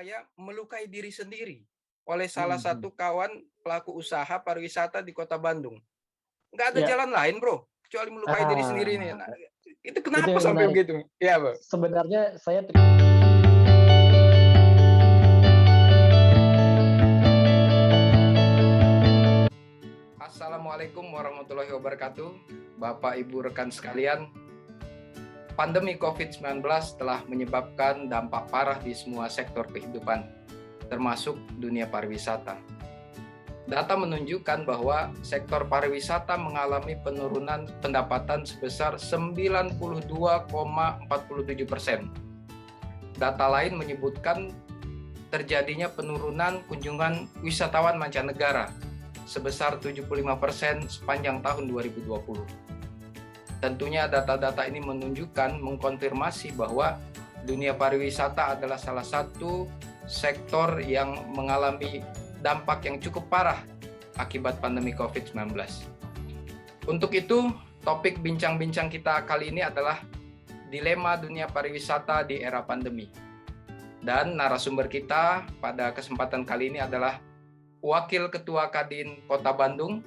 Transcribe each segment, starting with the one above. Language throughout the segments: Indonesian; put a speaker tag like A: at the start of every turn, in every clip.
A: supaya melukai diri sendiri oleh salah
B: Mhm.
A: satu kawan pelaku usaha pariwisata di Kota Bandung. Nggak ada
B: Ya,
A: jalan lain, Bro, kecuali melukai diri sendiri nih.
B: ah,
A: Nah, itu
B: itu
A: kenapa
B: yang
A: sampai
B: menarik.
A: begitu? Iya, Bro.
B: Sebenarnya saya
A: Assalamualaikum warahmatullahi wabarakatuh. Bapak, Ibu, rekan sekalian, pandemi COVID-19 telah menyebabkan dampak parah di semua sektor kehidupan, termasuk dunia pariwisata. Data menunjukkan bahwa sektor pariwisata mengalami penurunan pendapatan sebesar 92,47%. Data lain menyebutkan terjadinya penurunan kunjungan wisatawan mancanegara sebesar 75% sepanjang tahun 2020. Tentunya data-data ini mengkonfirmasi bahwa dunia pariwisata adalah salah satu sektor yang mengalami dampak yang cukup parah akibat pandemi COVID-19. Untuk itu, topik bincang-bincang kita kali ini adalah dilema dunia pariwisata di era pandemi. Dan narasumber kita pada kesempatan kali ini adalah Wakil Ketua Kadin Kota Bandung,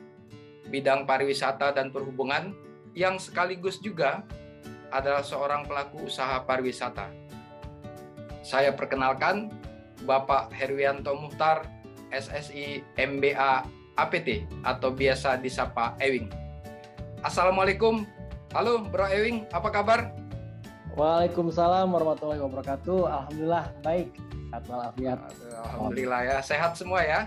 A: bidang pariwisata dan perhubungan, yang sekaligus juga adalah seorang pelaku usaha pariwisata. Saya perkenalkan Bapak Herwianto Muhtar, SSI MBA APT atau biasa disapa Ewing. Assalamualaikum. Halo Bro Ewing, apa kabar?
B: Waalaikumsalam warahmatullahi wabarakatuh. Alhamdulillah baik. Sehat walafiat.
A: Alhamdulillah ya, sehat semua ya.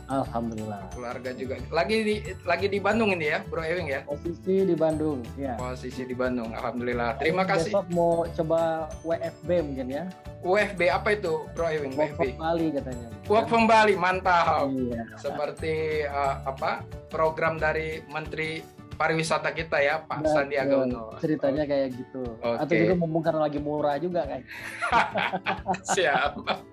B: Alhamdulillah.
A: Keluarga juga. Lagi di Bandung ini ya, Bro Ewing ya.
B: Posisi di Bandung, ya.
A: Posisi di Bandung. Alhamdulillah. Terima kasih.
B: Besok mau coba WFB mungkin ya.
A: WFB apa itu, Bro Ewing?
B: Work from
A: WFB.
B: Bali katanya.
A: Work from Bali, mantap.
B: Iya.
A: Seperti program dari Menteri Pariwisata kita ya, Pak Sandiaga Uno.
B: Ceritanya kayak gitu.
A: Oke.
B: Atau juga mumpung karena lagi murah juga kan.
A: Siap.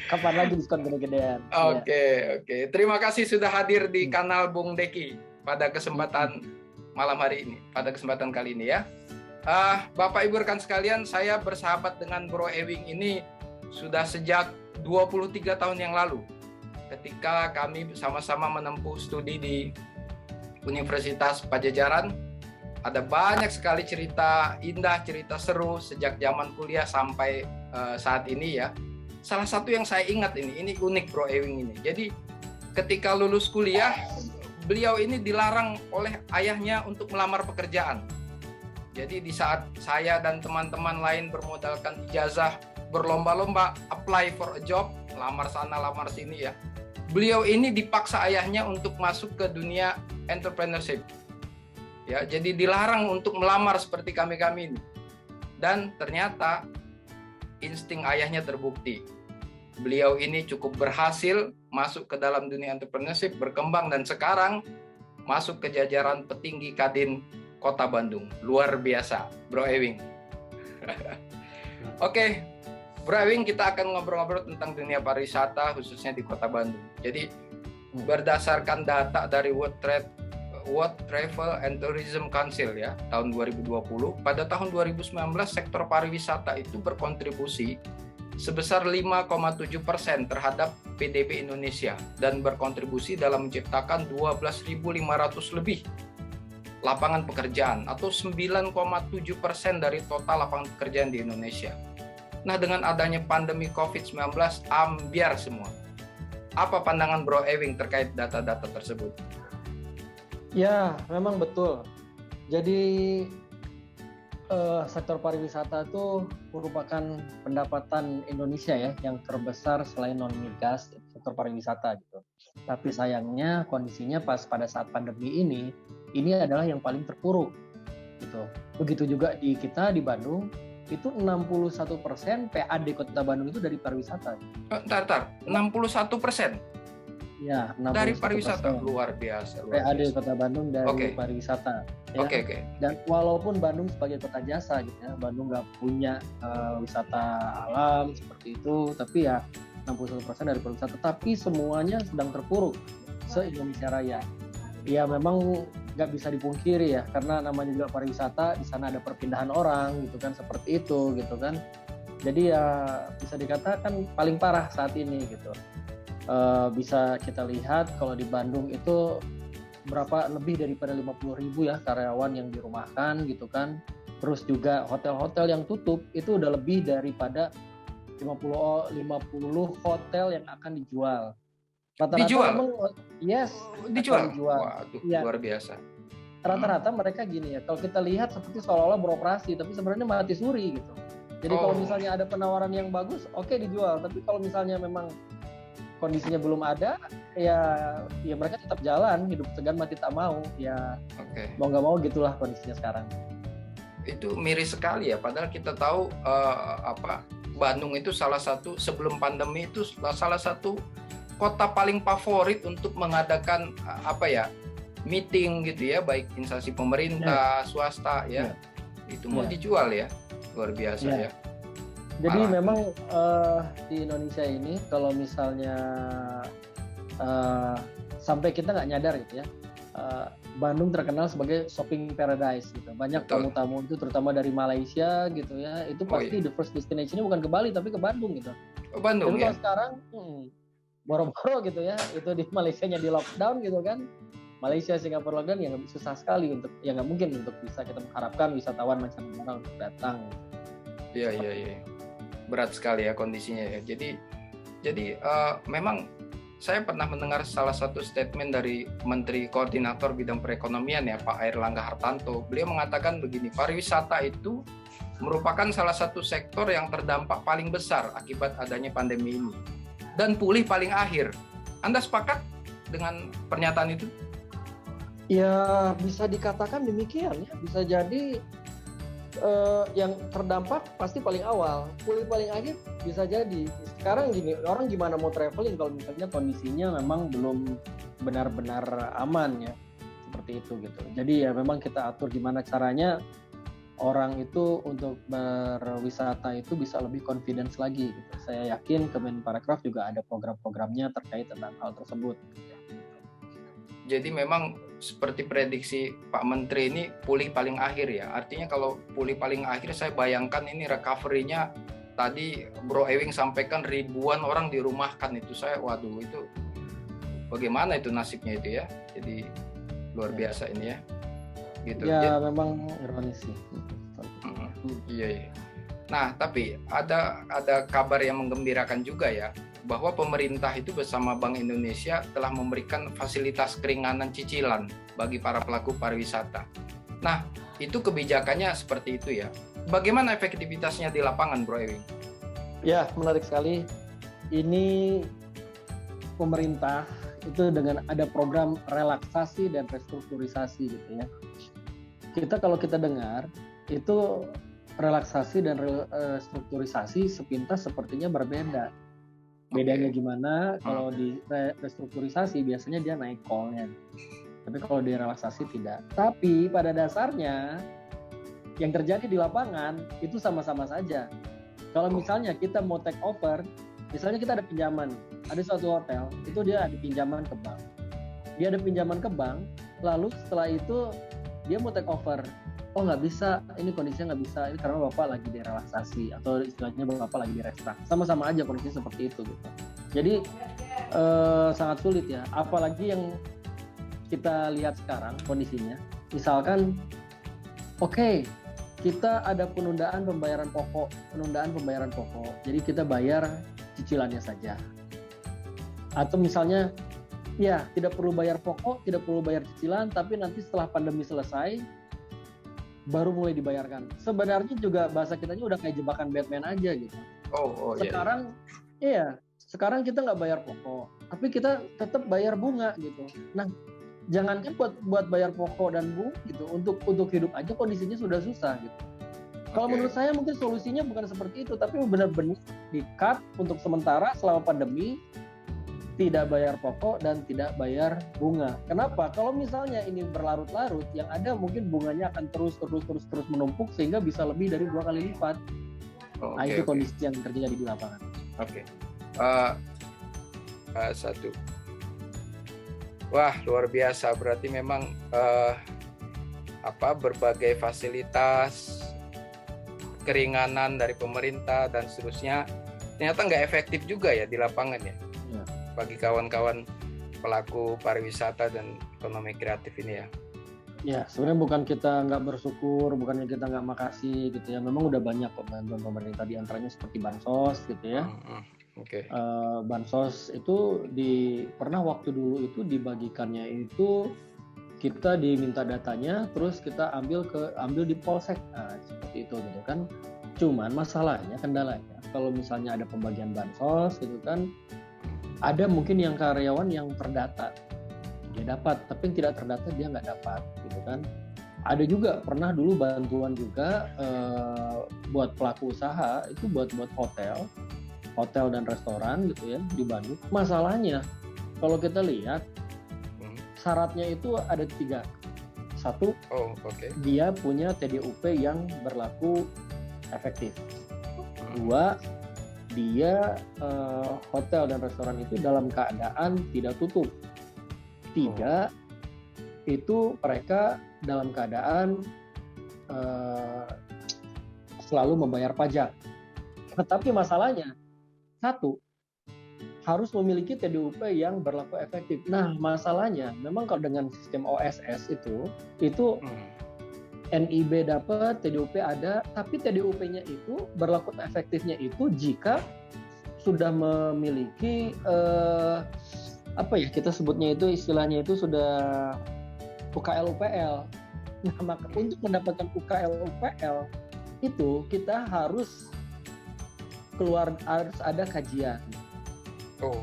B: Kapan lagi diskon gede-gedean?
A: Oke. Terima kasih sudah hadir di kanal Bung Deki pada kesempatan malam hari ini, pada kesempatan kali ini ya. Bapak Ibu rekan sekalian, saya bersahabat dengan Bro Ewing ini sudah sejak 23 tahun yang lalu. Ketika kami sama-sama menempuh studi di Universitas Pajajaran, ada banyak sekali cerita indah, cerita seru sejak zaman kuliah sampai saat ini ya. Salah satu yang saya ingat ini unik Bro Ewing ini. Jadi ketika lulus kuliah, beliau ini dilarang oleh ayahnya untuk melamar pekerjaan. Jadi di saat saya dan teman-teman lain bermodalkan ijazah, berlomba-lomba apply for a job, lamar sana lamar sini ya. Beliau ini dipaksa ayahnya untuk masuk ke dunia entrepreneurship. Ya, jadi dilarang untuk melamar seperti kami-kami ini. Dan ternyata insting ayahnya terbukti. Beliau ini cukup berhasil masuk ke dalam dunia entrepreneurship, berkembang dan sekarang masuk ke jajaran petinggi Kadin Kota Bandung. Luar biasa, Bro Ewing. Oke, Bro Ewing, kita akan ngobrol-ngobrol tentang dunia pariwisata khususnya di Kota Bandung. Jadi berdasarkan data dari World Travel and Tourism Council ya, tahun 2020, pada tahun 2019 sektor pariwisata itu berkontribusi sebesar 5,7% terhadap PDB Indonesia dan berkontribusi dalam menciptakan 12.500 lebih lapangan pekerjaan atau 9,7% dari total lapangan pekerjaan di Indonesia. Nah, dengan adanya pandemi COVID-19 ambiar semua. Apa pandangan Bro Ewing terkait data-data tersebut?
B: Ya, memang betul. Jadi sektor pariwisata itu merupakan pendapatan Indonesia ya yang terbesar selain non-migas, sektor pariwisata gitu. Tapi sayangnya kondisinya pada saat pandemi ini adalah yang paling terpuruk gitu. Begitu juga di kita di Bandung, itu 61% PAD Kota Bandung itu dari pariwisata.
A: Entar, 61%?
B: Ya, 61%.
A: Dari pariwisata, luar biasa.
B: PAD Kota Bandung dari pariwisata. Ya.
A: Oke.
B: Dan walaupun Bandung sebagai kota jasa gitu ya, Bandung nggak punya wisata alam seperti itu, tapi ya 61% dari pariwisata. Tapi semuanya sedang terpuruk se-Indonesia Raya. Ya memang nggak bisa dipungkiri ya, karena namanya juga pariwisata, di sana ada perpindahan orang gitu kan, seperti itu gitu kan. Jadi ya bisa dikatakan paling parah saat ini gitu. Bisa kita lihat kalau di Bandung itu lebih daripada 50.000 ya karyawan yang dirumahkan gitu kan. Terus juga hotel-hotel yang tutup itu udah lebih daripada 50 hotel yang akan dijual. Rata-rata
A: Dijual?
B: memang yes,
A: Dijual?
B: akan dijual.
A: Waduh,
B: Ya,
A: luar biasa.
B: rata-rata mereka gini ya, kalau kita lihat seperti seolah-olah beroperasi, tapi sebenarnya mati suri gitu. Jadi kalau misalnya ada penawaran yang bagus, oke dijual. Tapi kalau misalnya memang kondisinya belum ada, ya mereka tetap jalan, hidup segan mati tak mau. Ya mau nggak mau gitulah kondisinya sekarang.
A: Itu miris sekali ya, padahal kita tahu Bandung itu salah satu sebelum pandemi itu salah satu kota paling favorit untuk mengadakan meeting gitu ya, baik instansi pemerintah, swasta ya. Itu mau dijual ya, luar biasa ya.
B: Jadi memang di Indonesia ini kalau misalnya sampai kita nggak nyadar gitu ya, Bandung terkenal sebagai shopping paradise gitu. Banyak tamu-tamu itu terutama dari Malaysia gitu ya, itu pasti the first destination-nya bukan ke Bali tapi ke Bandung gitu.
A: Bandung.
B: Tapi kalau sekarang boro-boro gitu ya, itu di Malaysia-nya di lockdown gitu kan. Malaysia, Singapura lockdown yang susah sekali untuk, ya nggak mungkin untuk bisa kita mengharapkan wisatawan mancanegara untuk datang.
A: Iya. Berat sekali ya kondisinya ya. Jadi memang saya pernah mendengar salah satu statement dari Menteri Koordinator Bidang Perekonomian ya, Pak Airlangga Hartarto. Beliau mengatakan begini, pariwisata itu merupakan salah satu sektor yang terdampak paling besar akibat adanya pandemi ini dan pulih paling akhir. Anda sepakat dengan pernyataan itu?
B: Ya bisa dikatakan demikian ya. Bisa jadi yang terdampak pasti paling awal, pulih paling akhir bisa jadi. Sekarang gini, orang gimana mau traveling kalau misalnya kondisinya memang belum benar-benar aman ya, seperti itu gitu. Jadi ya memang kita atur gimana caranya orang itu untuk berwisata itu bisa lebih confidence lagi gitu. Saya yakin Kemenparekraf juga ada program-programnya terkait tentang hal tersebut.
A: Jadi memang seperti prediksi Pak Menteri ini pulih paling akhir ya. Artinya kalau pulih paling akhir saya bayangkan ini recovery-nya tadi Bro Ewing sampaikan ribuan orang dirumahkan itu. Waduh itu bagaimana itu nasibnya itu ya. Jadi luar biasa ini ya. Gitu.
B: Ya memang ironis sih.
A: Iya. Nah, tapi ada kabar yang menggembirakan juga ya, bahwa pemerintah itu bersama Bank Indonesia telah memberikan fasilitas keringanan cicilan bagi para pelaku pariwisata. Nah, itu kebijakannya seperti itu ya. Bagaimana efektivitasnya di lapangan, Bro Ewing? Ya,
B: menarik sekali. Ini pemerintah itu dengan ada program relaksasi dan restrukturisasi gitu ya. Kalau kita dengar, itu relaksasi dan restrukturisasi sepintas sepertinya berbeda. Bedanya gimana? Kalau di restrukturisasi biasanya dia naik call-nya, tapi kalau di relaksasi tidak. Tapi pada dasarnya yang terjadi di lapangan itu sama-sama saja. Kalau misalnya kita mau take over, misalnya kita ada pinjaman, ada suatu hotel, itu dia ada pinjaman ke bank. Dia ada pinjaman ke bank, lalu setelah itu dia mau take over. Oh nggak bisa, ini kondisinya nggak bisa, ini karena Bapak lagi direlaksasi atau istilahnya Bapak lagi direstrak. Sama-sama aja kondisinya seperti itu gitu. Jadi sangat sulit ya, apalagi yang kita lihat sekarang kondisinya. Misalkan, oke, kita ada penundaan pembayaran pokok. Jadi kita bayar cicilannya saja. Atau misalnya, ya tidak perlu bayar pokok, tidak perlu bayar cicilan, tapi nanti setelah pandemi selesai, baru mulai dibayarkan. Sebenarnya juga bahasa kitanya udah kayak jebakan Batman aja gitu. Sekarang sekarang kita nggak bayar pokok, tapi kita tetap bayar bunga gitu. Nah, jangankan buat bayar pokok dan bunga gitu, untuk hidup aja kondisinya sudah susah gitu. Kalau menurut saya mungkin solusinya bukan seperti itu, tapi benar-benar di-cut untuk sementara selama pandemi, tidak bayar pokok dan tidak bayar bunga. Kenapa? Kalau misalnya ini berlarut-larut, yang ada mungkin bunganya akan terus menumpuk sehingga bisa lebih dari 2 kali lipat. Itu kondisi yang terjadi di lapangan.
A: Satu. Wah, luar biasa. Berarti memang berbagai fasilitas keringanan dari pemerintah dan seterusnya, ternyata nggak efektif juga ya di lapangan ya, bagi kawan-kawan pelaku pariwisata dan ekonomi kreatif ini ya.
B: Ya, sebenarnya bukan kita nggak bersyukur, bukannya kita nggak makasih gitu ya. Memang udah banyak kok bantuan pemerintah, di antaranya seperti bansos gitu ya.
A: Oke.
B: Bansos itu pernah waktu dulu itu dibagikannya itu kita diminta datanya, terus kita ambil di polsek, nah, seperti itu gitu kan. Cuman masalahnya, kendalanya, kalau misalnya ada pembagian bansos gitu kan, ada mungkin yang karyawan yang terdata, dia dapat, tapi yang tidak terdata dia nggak dapat gitu kan. Ada juga pernah dulu bantuan juga buat pelaku usaha itu buat hotel dan restoran gitu ya di Bandung. Masalahnya kalau kita lihat syaratnya itu ada 3. 1, dia punya TDUP yang berlaku efektif. 2, dia hotel dan restoran itu dalam keadaan tidak tutup. 3, itu mereka dalam keadaan selalu membayar pajak. Tetapi masalahnya, 1, harus memiliki TDUP yang berlaku efektif. Nah, masalahnya memang kalau dengan sistem OSS itu NIB dapat, TDUP ada, tapi TDUP-nya itu berlaku efektifnya itu jika sudah memiliki kita sebutnya itu istilahnya itu sudah UKL UPL. Nah, maka untuk mendapatkan UKL UPL itu kita harus ada kajian.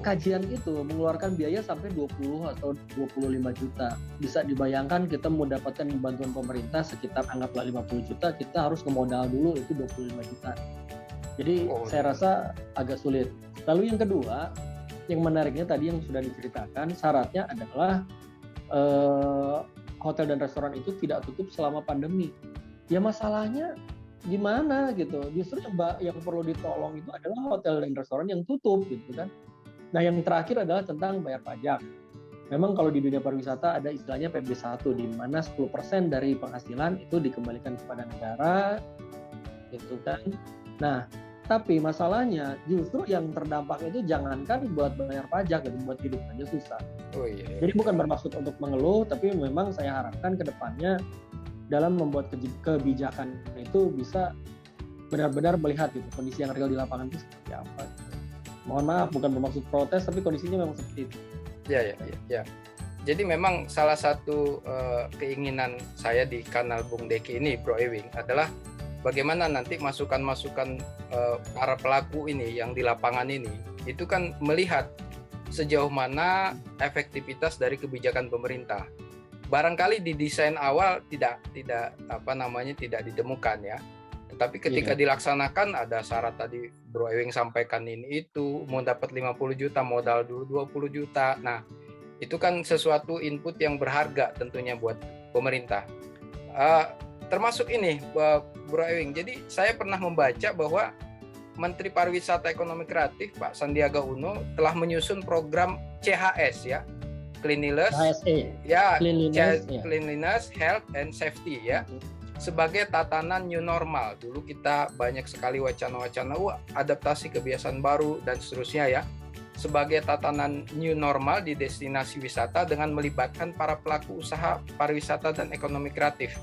B: Kajian itu mengeluarkan biaya sampai 20 atau 25 juta. Bisa dibayangkan kita mau dapatkan bantuan pemerintah sekitar anggaplah 50 juta, kita harus ke modal dulu itu 25 juta. Jadi saya rasa agak sulit. Lalu yang kedua, yang menariknya tadi yang sudah diceritakan, syaratnya adalah hotel dan restoran itu tidak tutup selama pandemi. Ya masalahnya gimana gitu? Justru yang perlu ditolong itu adalah hotel dan restoran yang tutup gitu kan. Nah yang terakhir adalah tentang bayar pajak. Memang kalau di dunia pariwisata ada istilahnya PB1 di mana 10% dari penghasilan itu dikembalikan kepada negara gitu kan. Nah tapi masalahnya justru yang terdampak itu jangankan buat bayar pajak, gitu, buat hidup aja susah. Jadi bukan bermaksud untuk mengeluh, tapi memang saya harapkan ke depannya dalam membuat kebijakan itu bisa benar-benar melihat gitu kondisi yang real di lapangan itu seperti apa. Mohon maaf, bukan bermaksud protes, tapi kondisinya memang seperti itu.
A: Ya. Jadi memang salah satu keinginan saya di kanal Bung Deki ini, Bro Ewing, adalah bagaimana nanti masukan-masukan para pelaku ini yang di lapangan ini itu kan melihat sejauh mana efektivitas dari kebijakan pemerintah. Barangkali di desain awal tidak ditemukan ya. Tetapi ketika dilaksanakan ada syarat tadi Bro Ewing sampaikan ini itu mau dapat 50 juta modal dulu 20 juta. Nah, itu kan sesuatu input yang berharga tentunya buat pemerintah. Termasuk ini Bro Ewing. Jadi saya pernah membaca bahwa Menteri Pariwisata Ekonomi Kreatif Pak Sandiaga Uno telah menyusun program CHS ya, Cleanliness, Cleanliness, Health and Safety ya, sebagai tatanan new normal. Dulu kita banyak sekali wacana-wacana adaptasi kebiasaan baru dan seterusnya ya, sebagai tatanan new normal di destinasi wisata dengan melibatkan para pelaku usaha pariwisata dan ekonomi kreatif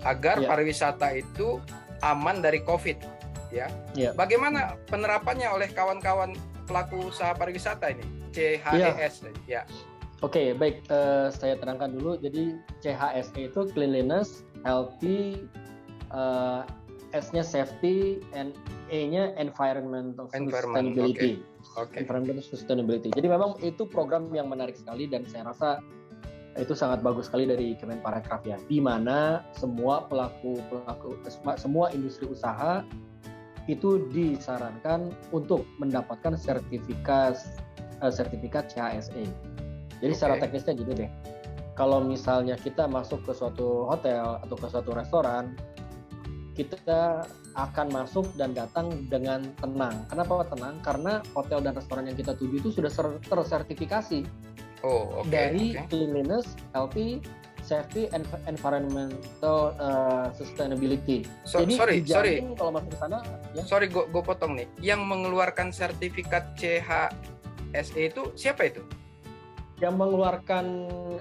A: agar pariwisata itu aman dari COVID. Ya. Bagaimana penerapannya oleh kawan-kawan pelaku usaha pariwisata ini? CHES ya.
B: Oke, baik, saya terangkan dulu. Jadi CHSE itu Cleanliness, Healthy, S-nya Safety, and E-nya Environmental Sustainability. Environmental Sustainability. Jadi memang itu program yang menarik sekali dan saya rasa itu sangat bagus sekali dari Kemenparekraf ya, di mana semua semua industri usaha itu disarankan untuk mendapatkan sertifikat CHSE. Jadi secara teknisnya gini deh, kalau misalnya kita masuk ke suatu hotel atau ke suatu restoran, kita akan masuk dan datang dengan tenang. Kenapa tenang? Karena hotel dan restoran yang kita tuju itu sudah tersertifikasi dari Cleanliness, Healthy, safety and environmental sustainability.
A: Sorry.
B: Kalau masuk ke sana, ya.
A: Sorry, gue potong nih. Yang mengeluarkan sertifikat CHSE itu siapa itu?
B: Yang mengeluarkan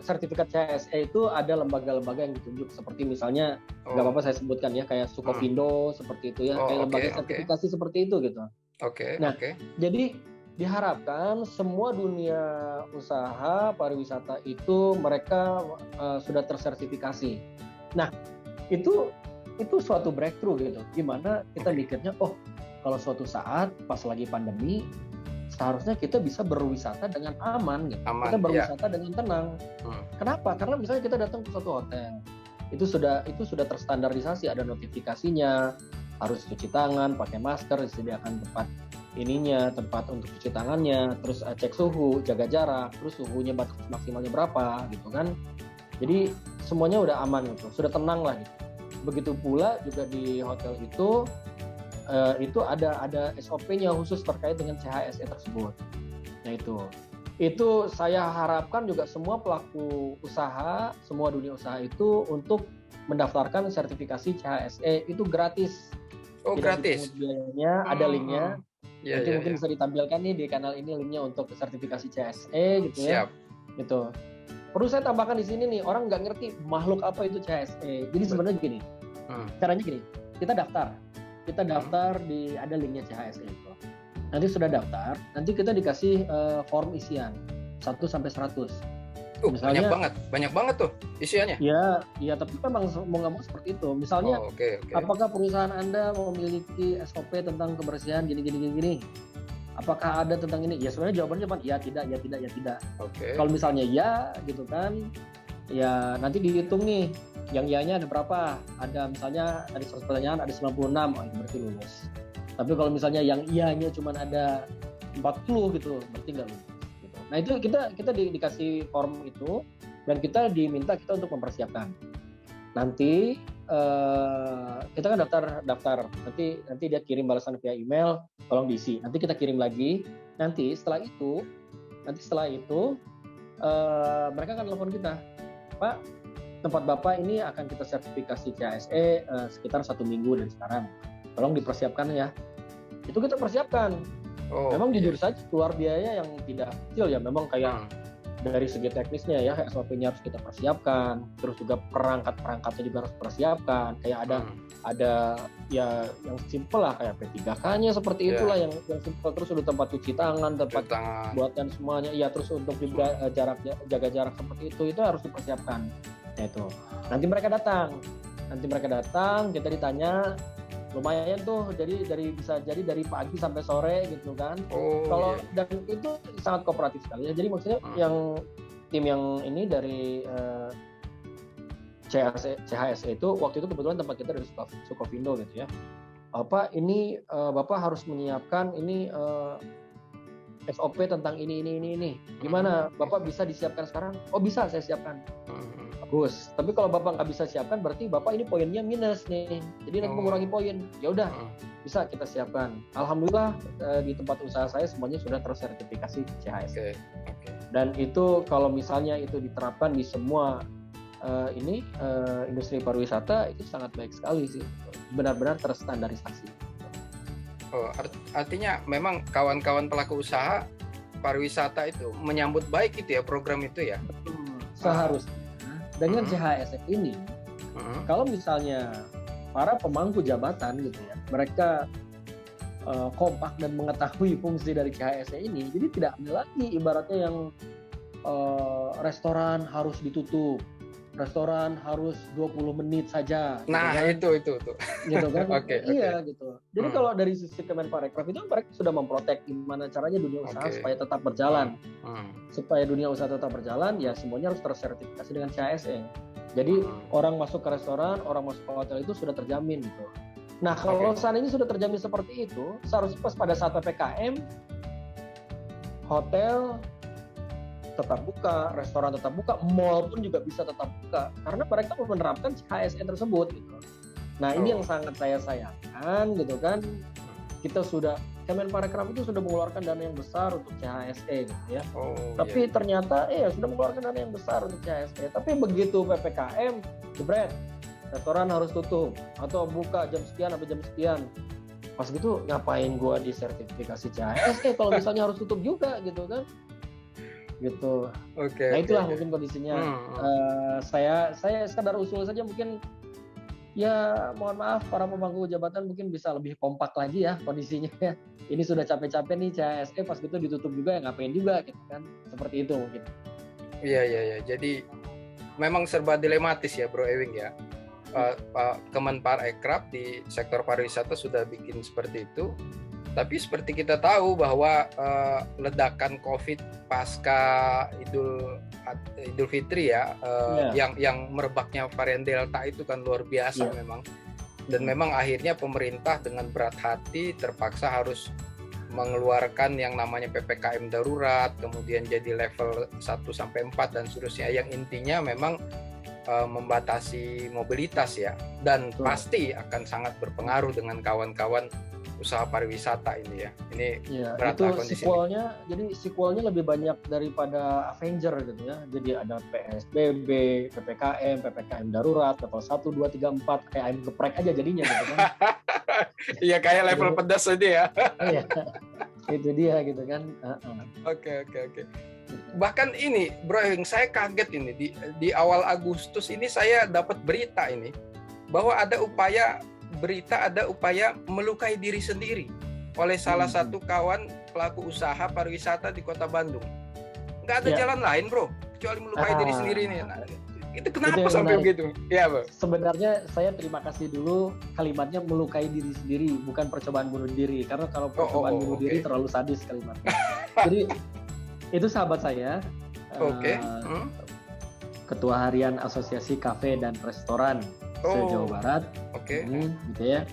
B: sertifikat CHSE itu ada lembaga-lembaga yang ditunjuk, seperti misalnya nggak apa-apa saya sebutkan ya, kayak Sukovindo seperti itu ya, kayak lembaga sertifikasi seperti itu gitu. Jadi diharapkan semua dunia usaha pariwisata itu mereka sudah tersertifikasi. Nah, itu suatu breakthrough gitu. Gimana kita mikirnya, kalau suatu saat pas lagi pandemi seharusnya kita bisa berwisata dengan aman gitu. Kita berwisata dengan tenang. Kenapa? Karena misalnya kita datang ke suatu hotel, itu sudah terstandarisasi, ada notifikasinya, harus cuci tangan, pakai masker, disediakan tempat untuk cuci tangannya, terus cek suhu, jaga jarak, terus suhunya batas maksimalnya berapa gitu kan. Jadi semuanya udah aman gitu, sudah tenang lah gitu. Begitu pula juga di hotel itu ada SOP-nya khusus terkait dengan CHSE tersebut. Nah itu saya harapkan juga semua pelaku usaha, semua dunia usaha itu untuk mendaftarkan sertifikasi CHSE itu gratis.
A: Gratis.
B: Biayanya ada linknya. Nanti mungkin bisa ditampilkan nih di kanal ini linknya untuk sertifikasi CHSE gitu ya.
A: Siap.
B: Gitu. Perlu saya tambahkan di sini nih, orang nggak ngerti makhluk apa itu CHSE. Jadi sebenarnya gini, caranya gini, kita daftar ada linknya CHSE itu. Nanti sudah daftar, nanti kita dikasih form isian 1-100.
A: Misalnya, banyak banget tuh isiannya.
B: Ya, tapi memang mau nggak mau seperti itu. Misalnya, apakah perusahaan Anda memiliki SOP tentang kebersihan gini. Apakah ada tentang ini? Ya sebenarnya jawabannya cuma ya tidak. Kalau misalnya ya gitu kan, ya nanti dihitung nih, yang iya-nya ada berapa? Ada misalnya dari 100 pertanyaan ada 96, itu berarti lulus. Tapi kalau misalnya yang iya-nya cuma ada 40 gitu, berarti nggak lulus. Nah itu kita dikasih form itu dan kita diminta untuk mempersiapkan. Nanti kita kan daftar. Nanti dia kirim balasan via email, tolong diisi. Nanti kita kirim lagi. Nanti setelah itu mereka akan telepon kita, Pak, tempat Bapak ini akan kita sertifikasi CHSE sekitar 1 minggu dari sekarang. Tolong dipersiapkan ya. Itu kita persiapkan. Memang jujur saja keluar biaya yang tidak kecil ya, memang kayak dari segi teknisnya ya, SOP-nya harus kita persiapkan, terus juga perangkat-perangkatnya juga harus persiapkan, kayak ada ya yang simple lah, kayak P3K-nya seperti itulah yang simple, terus udah tempat cuci tangan, tempat buatan semuanya, ya terus untuk juga jaga jarak seperti itu harus dipersiapkan. Ya itu. Nanti mereka datang, kita ditanya. Lumayan tuh, bisa jadi dari pagi sampai sore gitu kan. Dan itu sangat kooperatif sekali ya. Jadi maksudnya yang tim yang ini dari CHSE itu waktu itu kebetulan tempat kita dari Sukovindo gitu ya. Ini Bapak harus menyiapkan ini SOP tentang ini. Gimana? Bapak bisa disiapkan sekarang? Bisa, saya siapkan. Bagus. Tapi kalau Bapak nggak bisa siapkan, berarti Bapak ini poinnya minus nih. Jadi nanti mengurangi poin. Ya udah, bisa kita siapkan. Alhamdulillah di tempat usaha saya semuanya sudah tersertifikasi CHSE. Dan itu kalau misalnya itu diterapkan di semua industri pariwisata, itu sangat baik sekali sih. Benar-benar terstandarisasi.
A: Artinya memang kawan-kawan pelaku usaha pariwisata itu menyambut baik itu ya program itu ya.
B: Seharusnya. Dengan CHSE ini, kalau misalnya para pemangku jabatan gitu ya, mereka kompak dan mengetahui fungsi dari CHSE ini, jadi tidak ada lagi ibaratnya yang restoran harus ditutup, restoran harus 20 menit saja.
A: Nah,
B: gitu kan?
A: itu.
B: Gitu kan? Iya gitu. Jadi kalau dari sisi Kemenparekraf itu mereka sudah memprotek gimana caranya dunia usaha supaya tetap berjalan. Supaya dunia usaha tetap berjalan, ya semuanya harus tersertifikasi dengan CHSE. Jadi orang masuk ke restoran, orang masuk ke hotel itu sudah terjamin gitu. Nah, kalau seandainya sudah terjamin seperti itu, seharusnya pas pada saat PPKM, hotel tetap buka, restoran tetap buka, mall pun juga bisa tetap buka karena mereka menerapkan CHSE tersebut gitu. Nah, ini yang sangat saya sayangkan gitu kan. kita sudah Kemenparekraf itu sudah mengeluarkan dana yang besar untuk CHSE gitu ya.
A: Oh,
B: Tapi
A: iya.
B: ternyata sudah mengeluarkan dana yang besar untuk CHSE. Tapi begitu PPKM, jebret, restoran harus tutup atau buka jam sekian sampai jam sekian. Pas gitu ngapain gua di sertifikasi CHSE kalau misalnya harus tutup juga gitu kan? Gitu.
A: Oke.
B: Nah itulah
A: oke.
B: mungkin kondisinya.
A: Hmm.
B: Saya sekadar usul saja mungkin. Ya, mohon maaf para pemangku jabatan mungkin bisa lebih kompak lagi ya kondisinya ya. Ini sudah capek-capek nih CHSE pas gitu ditutup juga ya ngapain juga gitu kan. Seperti itu mungkin.
A: Iya. Jadi memang serba dilematis ya Bro Ewing ya. Pak Kemenparekraf di sektor pariwisata sudah bikin seperti itu. Tapi seperti kita tahu bahwa ledakan COVID pasca Idul Fitri ya, yang merebaknya varian Delta itu kan luar biasa memang. Dan memang akhirnya pemerintah dengan berat hati terpaksa harus mengeluarkan yang namanya PPKM darurat, kemudian jadi level 1 sampai 4 dan seterusnya, yang intinya memang membatasi mobilitas ya, dan pasti akan sangat berpengaruh dengan kawan-kawan usaha pariwisata ini ya. Ini berat
B: itu
A: kondisi
B: sequelnya, jadi sequelnya lebih banyak daripada Avenger gitu ya. Jadi ada PSBB, PPKM darurat, level 1, 2, 3, 4 kayak ayam geprek aja jadinya gitu kan.
A: Iya kayak level pedas aja ya.
B: Iya. Itu dia gitu kan.
A: Oke. Bahkan ini Bro Ewing, saya kaget ini di awal Agustus ini saya dapat berita ini bahwa ada upaya melukai diri sendiri oleh salah satu kawan pelaku usaha pariwisata di Kota Bandung. Nggak ada jalan lain Bro kecuali melukai diri sendiri ini. Nah, itu kenapa itu sampai begitu? Ya Bro.
B: Sebenarnya saya terima kasih dulu kalimatnya melukai diri sendiri, bukan percobaan bunuh diri, karena kalau percobaan bunuh diri terlalu sadis kalimatnya. Jadi itu sahabat saya, Ketua Harian Asosiasi Kafe dan Restoran se-Jawa Barat, gitu ya.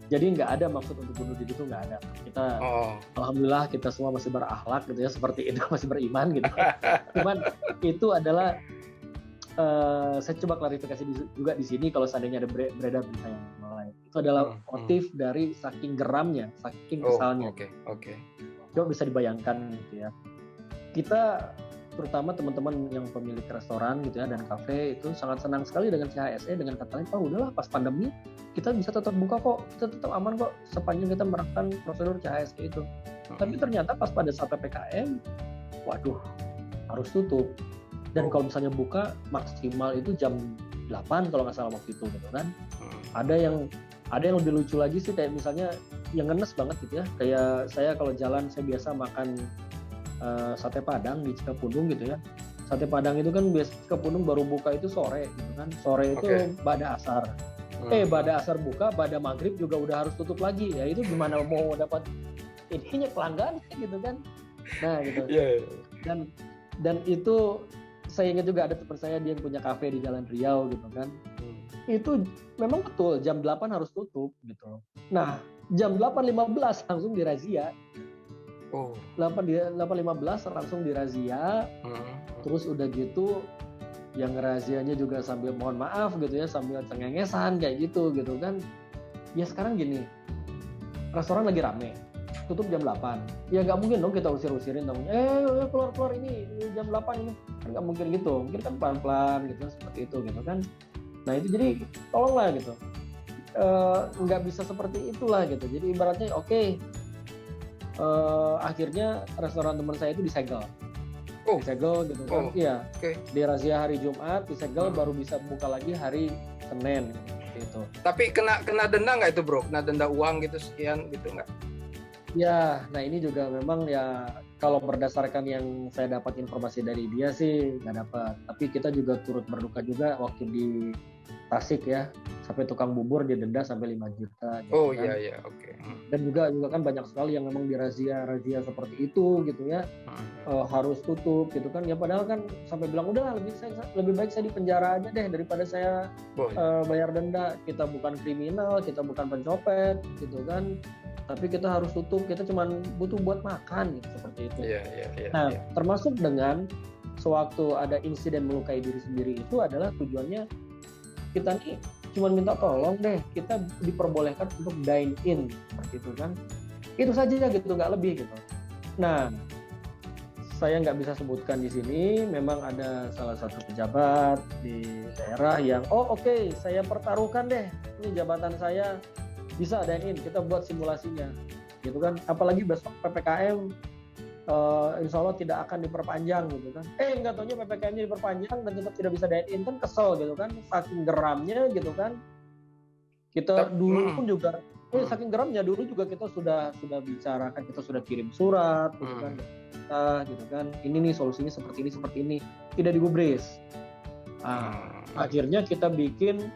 B: Jadi nggak ada maksud untuk bunuh diri, itu nggak ada. Kita, alhamdulillah kita semua masih berakhlak gitu ya, seperti itu, masih beriman gitu. Cuman itu adalah, saya coba klarifikasi juga di sini kalau seandainya ada beredar berita yang lain. Itu adalah motif dari saking geramnya, saking kesalnya. Coba bisa dibayangkan gitu ya. Kita terutama teman-teman yang pemilik restoran gitu ya dan kafe itu sangat senang sekali dengan CHSE, dengan kata lain, udahlah pas pandemi kita bisa tetap buka kok, kita tetap aman kok sepanjang kita menerapkan prosedur CHSE itu. Tapi ternyata pas pada saat PPKM, waduh harus tutup. Dan kalau misalnya buka maksimal itu jam 8 kalau nggak salah waktu itu gitu kan. Ada yang lebih lucu lagi sih, kayak misalnya yang ngenes banget gitu ya. Kayak saya kalau jalan saya biasa makan sate Padang di Cikapundung gitu ya. Sate Padang itu kan biasa Cikapundung baru buka itu sore gitu kan. Sore itu bada asar. Bada asar buka, bada maghrib juga udah harus tutup lagi. Ya itu gimana mau dapat ininya pelanggan gitu kan. Nah gitu. Dan itu saya ingat juga ada teman saya, dia yang punya kafe di Jalan Riau gitu kan. Itu memang betul jam 8 harus tutup gitu. Nah, jam 8.15 langsung dirazia. 8.15 langsung dirazia. Terus udah gitu yang razianya juga sambil mohon maaf gitu ya, sambil cengengesan kayak gitu kan. Ya sekarang gini, restoran lagi rame, tutup jam 8. Ya nggak mungkin dong kita usir-usirin tamunya, keluar ini jam 8 ini. Kan nggak mungkin gitu, mungkin kan pelan-pelan gitu seperti itu gitu kan. Nah itu jadi tolonglah gitu, nggak bisa seperti itulah gitu. Jadi ibaratnya akhirnya restoran teman saya itu disegel gitu kan. Iya. Di razia hari Jumat disegel, baru bisa buka lagi hari Senin gitu.
A: Tapi kena denda nggak itu Bro? Kena denda uang gitu sekian gitu nggak?
B: Ya, nah ini juga memang ya kalau berdasarkan yang saya dapat informasi dari dia sih nggak dapat. Tapi kita juga turut berduka juga waktu di Tasik ya, sampai tukang bubur didenda sampai 5 juta. Gitu kan.
A: Iya, oke.
B: Dan juga kan banyak sekali yang memang dirazia seperti itu gitu ya, harus tutup gitu kan. Ya padahal kan sampai bilang udahlah lebih baik saya di penjara aja deh daripada saya bayar denda. Kita bukan kriminal, kita bukan pencopet gitu kan. Tapi kita harus tutup, kita cuma butuh buat makan gitu, seperti itu. Nah, termasuk dengan sewaktu ada insiden melukai diri sendiri itu adalah tujuannya kita nih cuma minta tolong deh, kita diperbolehkan untuk dine in seperti itu kan. Itu saja gitu, nggak lebih gitu. Nah, saya nggak bisa sebutkan di sini. Memang ada salah satu pejabat di daerah yang, oke, saya pertaruhkan deh, ini jabatan saya bisa dine-in, kita buat simulasinya, gitu kan. Apalagi besok PPKM, insya Allah tidak akan diperpanjang gitu kan. Nggak taunya PPKM-nya diperpanjang dan tetap tidak bisa dine-in, kan kesel gitu kan, saking geramnya gitu kan. Kita dulu pun juga, saking geramnya dulu juga kita sudah bicarakan, kita sudah kirim surat gitu kan. Gitu kan, ini nih solusinya seperti ini, tidak digubris. Akhirnya kita bikin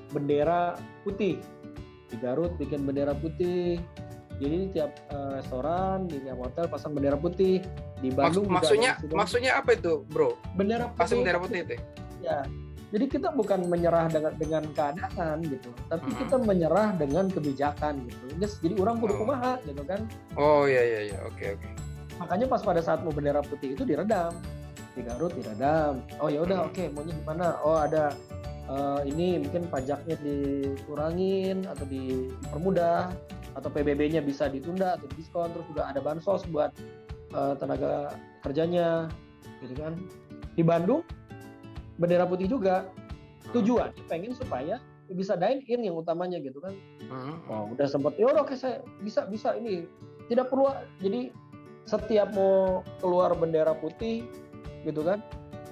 B: bendera putih di Garut, bikin bendera putih. Jadi tiap restoran, di tiap hotel pasang bendera putih. Di Bandung
A: maksudnya apa itu, Bro?
B: Bendera putih.
A: Pasang bendera putih itu.
B: Ya. Jadi kita bukan menyerah dengan keadaan gitu, tapi kita menyerah dengan kebijakan gitu. Jadi orang kudu kumaha gitu kan.
A: Oh iya, oke.
B: Makanya pas pada saat mau bendera putih itu diredam, di Garut diredam. Oh ya udah, oke, maunya gimana? Oh ada ini mungkin pajaknya dikurangin atau dipermudah, atau PBB-nya bisa ditunda atau diskon, terus juga ada bansos buat tenaga kerjanya, gitu kan. Di Bandung bendera putih juga, tujuannya pengen supaya bisa dine-in yang utamanya gitu kan. Oh udah sempet, ya oke saya bisa ini tidak perlu, jadi setiap mau keluar bendera putih gitu kan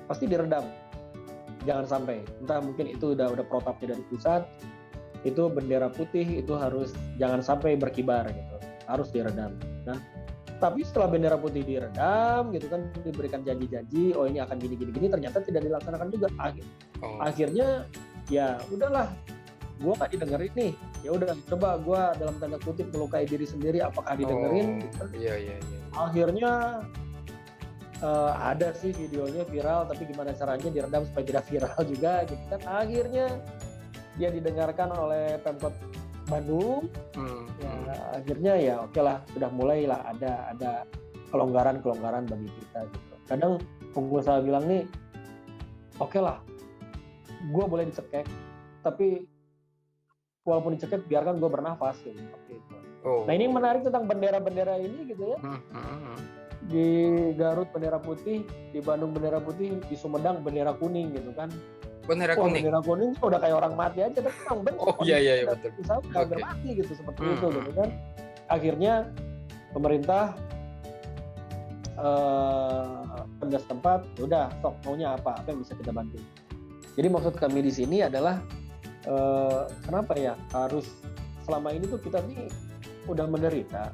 B: pasti diredam, jangan sampai, entah mungkin itu udah protapnya dari pusat, itu bendera putih itu harus jangan sampai berkibar gitu, harus diredam kan. Tapi setelah bendera putih diredam gitu kan, diberikan janji-janji, oh ini akan gini, ternyata tidak dilaksanakan juga. Akhirnya ya udahlah, gue nggak didengerin nih, ya udah coba gue dalam tanda kutip melukai diri sendiri, apakah didengerin?
A: Iya.
B: Akhirnya ada sih videonya viral, tapi gimana caranya diredam supaya tidak viral juga gitu kan. Akhirnya dia didengarkan oleh Pemkot Bandung. Ya, akhirnya ya oke lah, sudah mulailah ada kelonggaran bagi kita gitu. Kadang pengusaha bilang nih, oke lah, gue boleh dicekek, tapi walaupun dicekek biarkan gue bernafas gitu, seperti itu. Nah ini menarik tentang bendera-bendera ini gitu ya. Di Garut bendera putih, di Bandung bendera putih, di Sumedang bendera kuning gitu kan.
A: Bendera kuning
B: udah kayak orang mati aja, tapi memang benar.
A: Iya betul.
B: Bisa udah mati gitu, seperti itu gitu kan. Akhirnya pemerintah pendas tempat, udah sok maunya apa yang bisa kita bantu. Jadi maksud kami di sini adalah kenapa ya harus selama ini tuh kita nih udah menderita,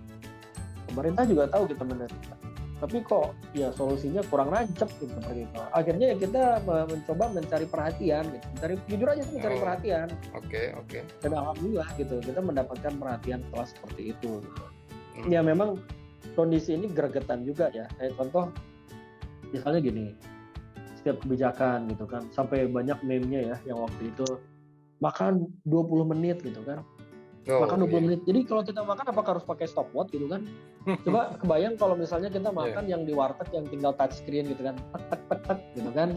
B: pemerintah juga tahu kita menderita, tapi kok ya solusinya kurang nancep gitu seperti itu. Akhirnya ya kita mencoba mencari perhatian gitu, jujur aja mencari perhatian.
A: Oke.
B: Dan alhamdulillah gitu kita mendapatkan perhatian setelah seperti itu gitu. Ya memang kondisi ini gregetan juga ya. Kayak contoh misalnya gini, setiap kebijakan gitu kan, sampai banyak meme-nya ya yang waktu itu makan 20 menit gitu kan. Makan 20 menit. Jadi kalau kita makan apakah harus pakai stopwatch gitu kan? Coba kebayang kalau misalnya kita makan yang di warteg yang tinggal touch screen gitu kan, tek gitu kan.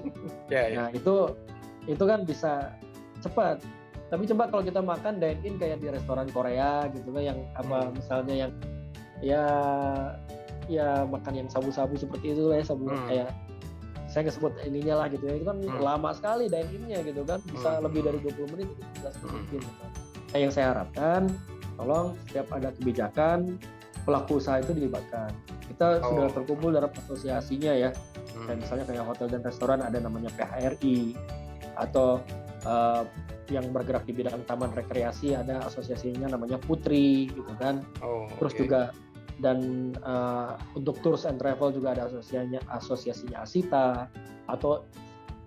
B: Nah itu kan bisa cepat. Tapi coba kalau kita makan dine in kayak di restoran Korea gitu kan, yang apa misalnya yang ya makan yang sabu-sabu seperti itu ya, sabu kayak saya nggak sebut ininya lah gitu ya, itu kan lama sekali dine in-nya gitu kan, bisa lebih dari 20 menit itu jelas mungkin gitu. Nah, yang saya harapkan, tolong setiap ada kebijakan, pelaku usaha itu dilibatkan. Kita sudah terkumpul dalam asosiasinya ya. Dan misalnya kayak hotel dan restoran ada namanya PHRI, atau yang bergerak di bidang taman rekreasi ada asosiasinya namanya Putri gitu kan. Terus juga dan untuk tours and travel juga ada asosiasinya Asita, atau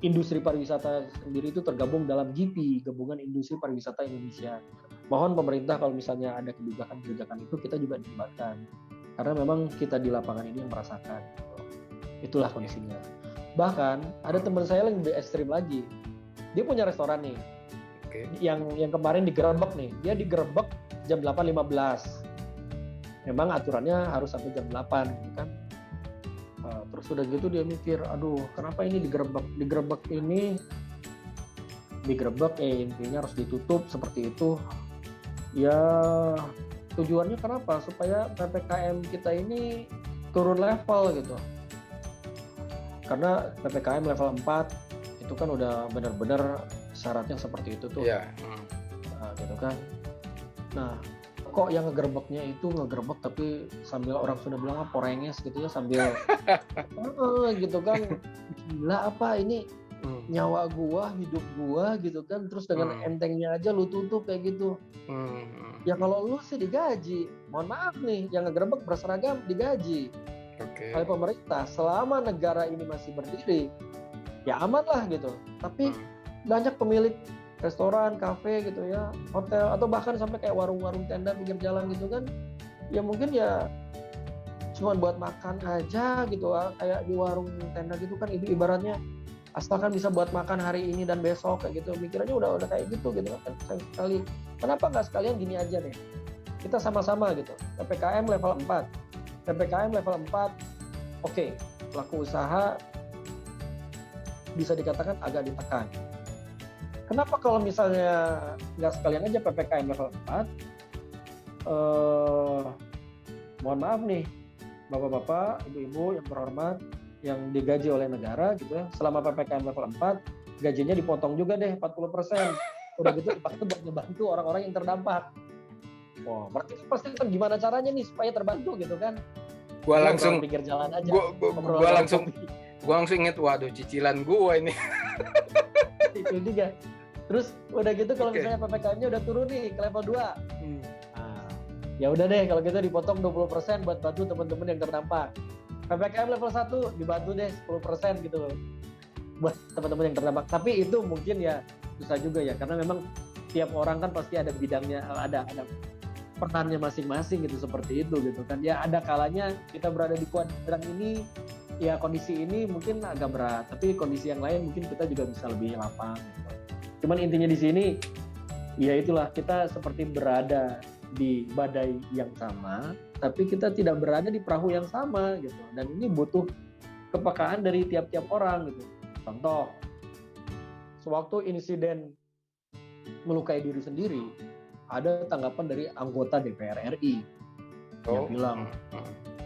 B: industri pariwisata sendiri itu tergabung dalam GIPI, Gabungan Industri Pariwisata Indonesia. Mohon pemerintah kalau misalnya ada kebijakan-kebijakan itu kita juga dilibatkan, karena memang kita di lapangan ini yang merasakan. Itulah kondisinya. Bahkan ada teman saya yang lebih ekstrim lagi. Dia punya restoran nih, yang kemarin digerebek nih. Dia digerebek jam 8.15. Memang aturannya harus sampai jam 8 gitu kan. Terus udah gitu dia mikir, aduh kenapa ini digerebek intinya harus ditutup seperti itu ya. tujuannya kenapa? Supaya PPKM kita ini turun level gitu. Karena PPKM level 4 itu kan udah benar-benar syaratnya seperti itu tuh.
A: Iya.
B: Nah, gitu kan. Nah, kok yang ngegerebeknya itu ngegerebek tapi sambil orang sudah bilang porenges gitu ya, sambil gitu kan, gila apa ini, nyawa gua, hidup gua gitu kan, terus dengan entengnya aja lu tutup kayak gitu. Ya kalau lu sih digaji, mohon maaf nih, yang ngegerebek berseragam digaji oleh pemerintah. Selama negara ini masih berdiri, ya aman lah gitu. Tapi banyak pemilik restoran, kafe gitu ya, hotel, atau bahkan sampai kayak warung-warung tenda pinggir jalan gitu kan, ya mungkin ya cuma buat makan aja gitu, kayak di warung tenda gitu kan, itu ibaratnya asalkan bisa buat makan hari ini dan besok kayak gitu, pikirannya udah kayak gitu kan. Sayang sekali. Kenapa nggak sekalian gini aja deh, kita sama-sama gitu, PPKM level 4, oke, pelaku usaha bisa dikatakan agak ditekan. Kenapa kalau misalnya nggak sekalian aja PPKM level 4? Mohon maaf nih, bapak-bapak, ibu-ibu yang terhormat, yang digaji oleh negara gitu ya, selama PPKM level 4, gajinya dipotong juga deh 40%. Udah gitu dipakai buat ngebantu orang-orang yang terdampak. Wah, berarti kan pasti kan gimana caranya nih supaya terbantu gitu kan?
A: Gua langsung
B: pikir jalan aja.
A: Gua langsung inget, waduh cicilan gua ini.
B: Itu juga. Terus udah gitu kalau misalnya PPKM-nya udah turun nih ke level 2. Ya udah deh kalau gitu dipotong 20% buat bantu teman-teman yang terdampak. PPKM level 1 dibantu deh 10% gitu loh buat teman-teman yang terdampak. Tapi itu mungkin ya susah juga ya, karena memang tiap orang kan pasti ada bidangnya, ada perannya masing-masing gitu, seperti itu gitu kan. Ya ada kalanya kita berada di kuadran ini, ya kondisi ini mungkin agak berat, tapi kondisi yang lain mungkin kita juga bisa lebih lapang gitu. Cuman intinya di sini ya itulah, kita seperti berada di badai yang sama, tapi kita tidak berada di perahu yang sama gitu. Dan ini butuh kepekaan dari tiap-tiap orang gitu. Contoh, sewaktu insiden melukai diri sendiri, ada tanggapan dari anggota DPR RI yang bilang,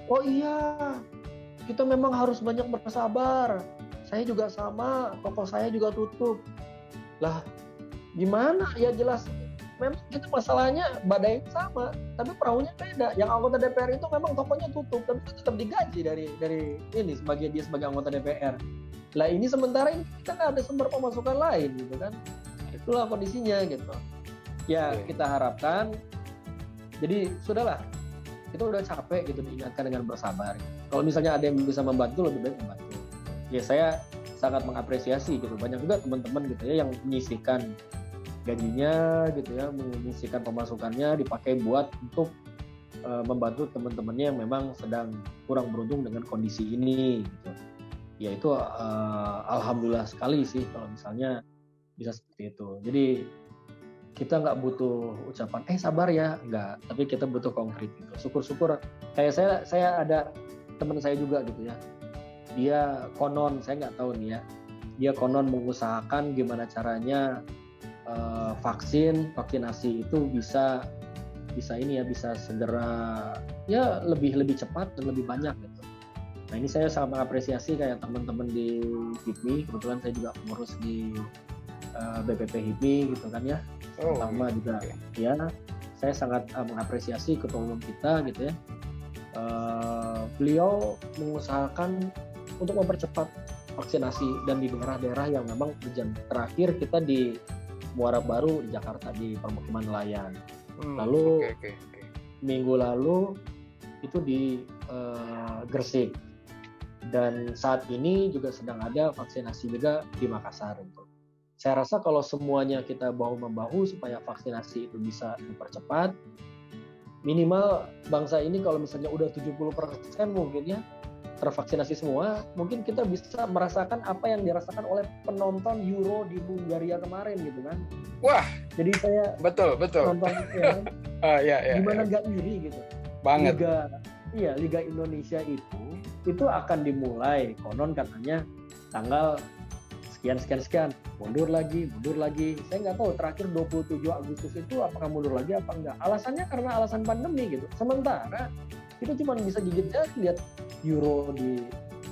B: oh iya, kita memang harus banyak bersabar. Saya juga sama, toko saya juga tutup. Lah, gimana? Ya jelas, memang itu masalahnya badai sama, tapi perahunya beda. Yang anggota DPR itu memang tokonya tutup, tapi tetap digaji dari ini sebagai anggota DPR. Lah ini sementara ini kita nggak ada sumber pemasukan lain gitu kan. Itulah kondisinya gitu. Ya kita harapkan, jadi sudahlah, kita udah capek gitu diingatkan dengan bersabar. Kalau misalnya ada yang bisa membantu, lebih baik membantu. Ya saya sangat mengapresiasi gitu. Banyak juga teman-teman gitu ya yang menyisihkan gajinya gitu ya, menyisihkan pemasukannya dipakai buat untuk membantu teman-temannya yang memang sedang kurang beruntung dengan kondisi ini gitu. Ya itu alhamdulillah sekali sih kalau misalnya bisa seperti itu. Jadi kita nggak butuh ucapan sabar ya, enggak, tapi kita butuh konkret gitu. Syukur-syukur kayak saya ada teman saya juga gitu ya, dia konon, saya nggak tahu nih ya, dia konon mengusahakan gimana caranya vaksinasi itu bisa ini ya, bisa segera ya lebih cepat dan lebih banyak gitu. Nah ini saya sangat mengapresiasi kayak teman-teman di HIPMI, kebetulan saya juga pengurus di BPP HIPMI gitu kan ya. Pertama juga ya, saya sangat mengapresiasi ketua umum kita gitu ya. Beliau mengusahakan untuk mempercepat vaksinasi dan di daerah-daerah yang memang urgent. Terakhir kita di Muara Baru di Jakarta di permukiman nelayan. Lalu minggu lalu itu di Gresik. Dan saat ini juga sedang ada vaksinasi juga di Makassar. Saya rasa kalau semuanya kita bahu-membahu supaya vaksinasi itu bisa dipercepat, minimal bangsa ini kalau misalnya udah 70% mungkin ya tervaksinasi semua, mungkin kita bisa merasakan apa yang dirasakan oleh penonton Euro di Bulgaria kemarin gitu kan.
A: Wah,
B: jadi saya
A: betul nonton ya,
B: gimana nggak iri gitu.
A: Banget.
B: Liga Indonesia itu akan dimulai konon katanya tanggal sekian, mundur lagi. Saya nggak tahu terakhir 27 Agustus itu apakah mundur lagi apa enggak. Alasannya karena alasan pandemi gitu. Sementara kita cuma bisa gigit jari lihat Euro di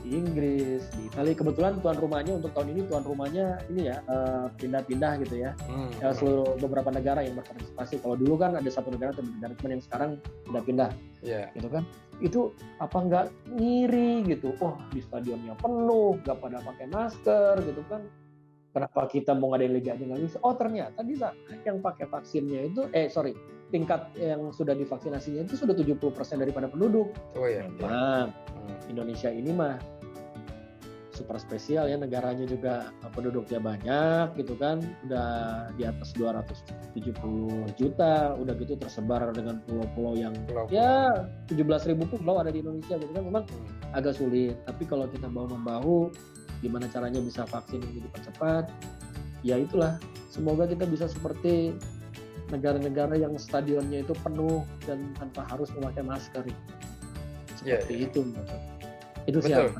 B: Inggris, di Italia. Kebetulan tuan rumahnya untuk tahun ini ini ya pindah-pindah gitu ya. Seluruh beberapa negara yang berpartisipasi. Kalau dulu kan ada satu negara yang sekarang pindah-pindah, gitu kan. Itu apa nggak ngiri gitu? Oh, di stadionnya penuh, nggak pada pakai masker gitu kan. Kenapa kita mau ngadain liga aja nggak bisa? Oh, ternyata di sana yang pakai vaksinnya itu, tingkat yang sudah divaksinasinya itu sudah 70% daripada penduduk.
A: Oh iya.
B: Memang Indonesia ini mah super spesial ya, negaranya juga penduduknya banyak gitu kan, udah di atas 270 juta, udah gitu tersebar dengan pulau-pulau yang ya 17.000 pulau ada di Indonesia gitu kan. Memang agak sulit, tapi kalau kita bahu-membahu gimana caranya bisa vaksin ini dipercepat, ya itulah, semoga kita bisa seperti negara-negara yang stadionnya itu penuh dan tanpa harus memakai masker seperti itu. Itu siapa?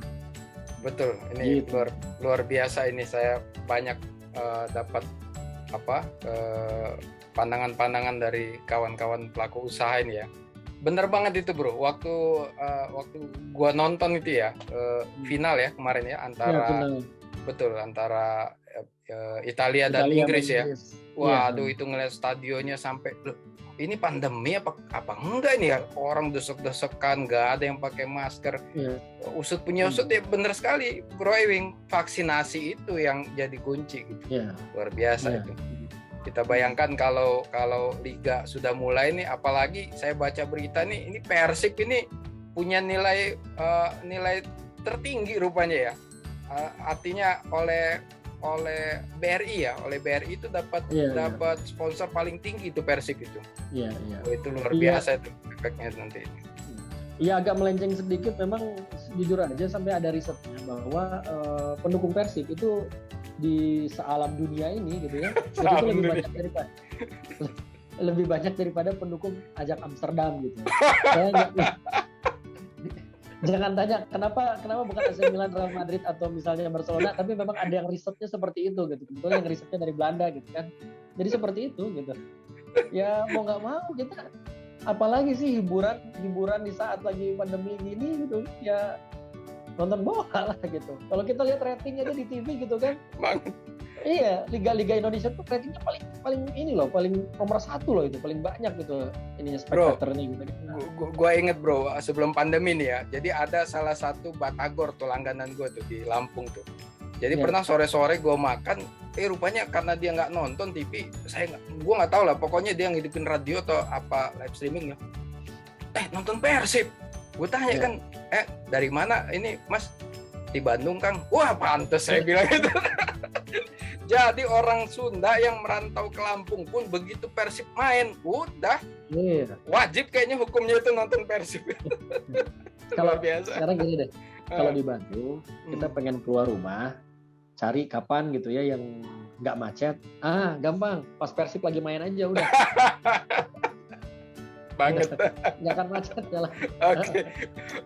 A: Betul, ini
B: gitu.
A: luar biasa. Ini saya banyak dapat pandangan-pandangan dari kawan-kawan pelaku usaha ini ya. Bener banget itu bro. Waktu gua nonton itu ya final ya kemarin ya antara Italia dan Inggris ya. Waduh, itu ngeliat stadionnya sampai ini pandemi apa enggak ini ya, orang desek-desekan, nggak ada yang pakai masker. Usut punya usut ya, bener sekali Bro Ewing, vaksinasi itu yang jadi kunci gitu. Luar biasa itu. Kita bayangkan kalau liga sudah mulai nih, apalagi saya baca berita nih, ini Persib ini punya nilai tertinggi rupanya ya. Artinya oleh BRI itu dapat sponsor paling tinggi itu Persib itu. Itu luar biasa itu efeknya nanti.
B: Iya, agak melenceng sedikit, memang jujur aja sampai ada risetnya bahwa pendukung Persib itu di sealam dunia ini gitu ya, itu lebih banyak daripada pendukung Ajax Amsterdam gitu. Jangan tanya kenapa bukan AC Milan, Real Madrid atau misalnya Barcelona, tapi memang ada yang risetnya seperti itu gitu. Kebetulan yang risetnya dari Belanda gitu kan. Jadi seperti itu gitu. Ya mau nggak mau kita, apalagi sih hiburan di saat lagi pandemi gini gitu. Ya nonton bola lah gitu. Kalau kita lihat ratingnya aja di TV gitu kan. Iya, Liga Indonesia tuh ratingnya paling ini loh, paling nomor 1 loh itu, paling banyak gitu ininya spektatornya gitu.
A: Gua inget bro, sebelum pandemi nih ya, jadi ada salah satu batagor tuh langganan gua tuh di Lampung tuh. Jadi pernah sore-sore gua makan, rupanya karena dia nggak nonton TV, gua nggak tahu lah, pokoknya dia ngidupin radio atau apa live streaming ya. Nonton Persib. Gue tanya kan, dari mana ini Mas? Di Bandung Kang. Wah pantes saya bilang gitu. Jadi orang Sunda yang merantau ke Lampung pun begitu Persib main, udah wajib kayaknya hukumnya itu nonton Persib.
B: Kalau biasa. Sekarang gini deh, kalau di Bandung kita pengen keluar rumah, cari kapan gitu ya yang nggak macet. Gampang, pas Persib lagi main aja udah.
A: Banget.
B: Nggak akan macet jalan.
A: Oke.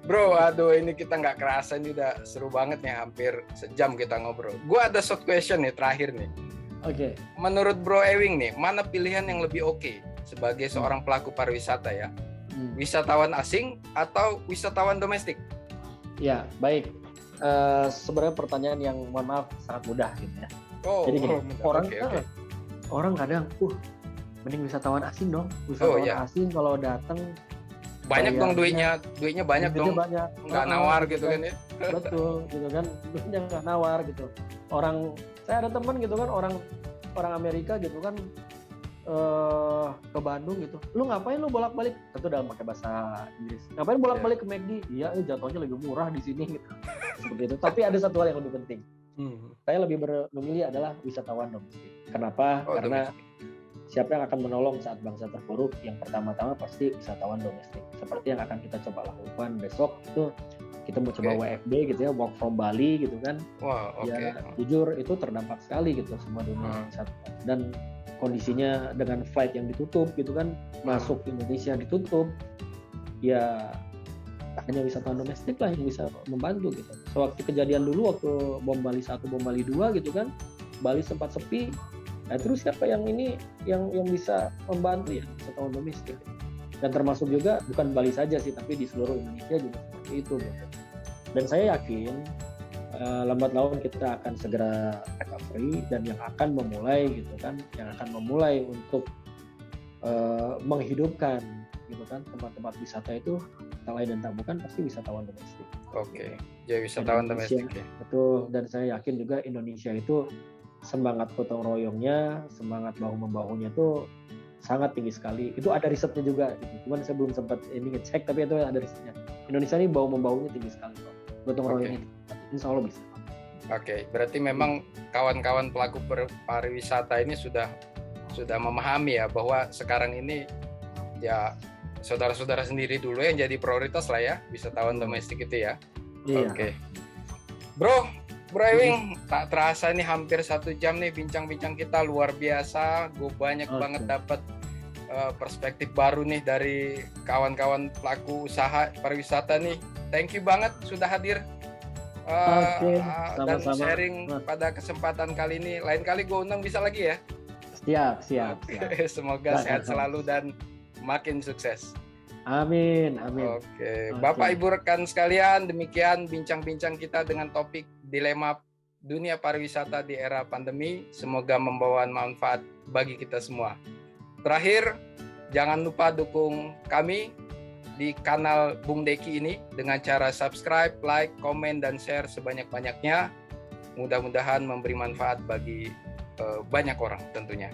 A: Bro, aduh ini kita nggak kerasa, ini udah seru banget nih, hampir sejam kita ngobrol. Gue ada short question nih terakhir nih.
B: Oke.
A: Menurut Bro Ewing nih, mana pilihan yang lebih oke sebagai seorang pelaku pariwisata ya? Wisatawan asing atau wisatawan domestik? Ya,
B: baik. Sebenarnya pertanyaan yang mohon maaf sangat mudah gitu ya. Jadi gini, orang kadang mending wisatawan asing dong. Asing kalau datang
A: banyak dong duitnya banyak dong. Nggak nawar gitu kan ya.
B: Betul gitu kan. Duitnya nggak nawar gitu. Saya ada teman gitu kan, orang Amerika gitu kan ke Bandung gitu. Lu ngapain lu bolak-balik? Tentu dalam pakai bahasa Inggris. Ngapain bolak-balik ke McD? Iya, jatuhnya lebih murah di sini gitu. Seperti itu. Tapi ada satu hal yang lebih penting. Saya lebih memilih adalah wisatawan domestik. Kenapa? Karena siapa yang akan menolong saat bangsa terpuruk? Yang pertama-tama pasti wisatawan domestik. Seperti yang akan kita coba lakukan besok itu, kita mau coba WFB gitu ya, work from Bali gitu kan. Ya jujur itu terdampak sekali gitu semua dunia wisata. Dan kondisinya dengan flight yang ditutup gitu kan, masuk Indonesia ditutup. Ya hanya wisatawan domestik lah yang bisa membantu gitu. Sewaktu kejadian dulu waktu bom Bali 1, bom Bali 2 gitu kan, Bali sempat sepi. Nah, terus siapa yang bisa membantu ya wisatawan domestik. Dan termasuk juga bukan Bali saja sih, tapi di seluruh Indonesia juga seperti itu gitu. Dan saya yakin lambat laun kita akan segera recovery dan yang akan memulai untuk menghidupkan gitu kan tempat-tempat wisata itu tak lain dan tak bukan pasti wisatawan domestik.
A: Oke, jadi wisatawan domestik ya.
B: Betul, dan saya yakin juga Indonesia itu semangat gotong royongnya, semangat bahu membahunya itu sangat tinggi sekali. Itu ada risetnya juga gitu. Cuman saya belum sempat ini ngecek, tapi itu ada risetnya. Indonesia ini bahu membahunya tinggi sekali kok. Gotong royongnya insya Allah bisa.
A: Oke, berarti memang kawan-kawan pelaku pariwisata ini sudah memahami ya bahwa sekarang ini ya saudara-saudara sendiri dulu yang jadi prioritas lah ya, wisatawan domestik itu ya.
B: Iya.
A: Oke. Bro Ewing, tak terasa ini hampir 1 jam nih bincang-bincang kita, luar biasa. Gue banyak banget dapat perspektif baru nih dari kawan-kawan pelaku usaha pariwisata nih. Thank you banget sudah hadir dan sharing pada kesempatan kali ini. Lain kali gue undang bisa lagi ya.
B: Siap.
A: Semoga sehat selalu dan makin sukses.
B: Amin.
A: Oke. Bapak Ibu rekan sekalian, demikian bincang-bincang kita dengan topik dilema dunia pariwisata di era pandemi. Semoga membawa manfaat bagi kita semua. Terakhir, jangan lupa dukung kami di kanal Bung Deki ini dengan cara subscribe, like, komen, dan share sebanyak-banyaknya. Mudah-mudahan memberi manfaat bagi banyak orang tentunya.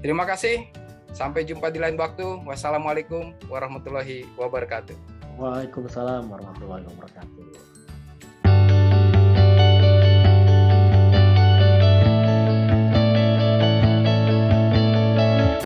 A: Terima kasih. Sampai jumpa di lain waktu. Wassalamualaikum warahmatullahi wabarakatuh.
B: Waalaikumsalam warahmatullahi wabarakatuh.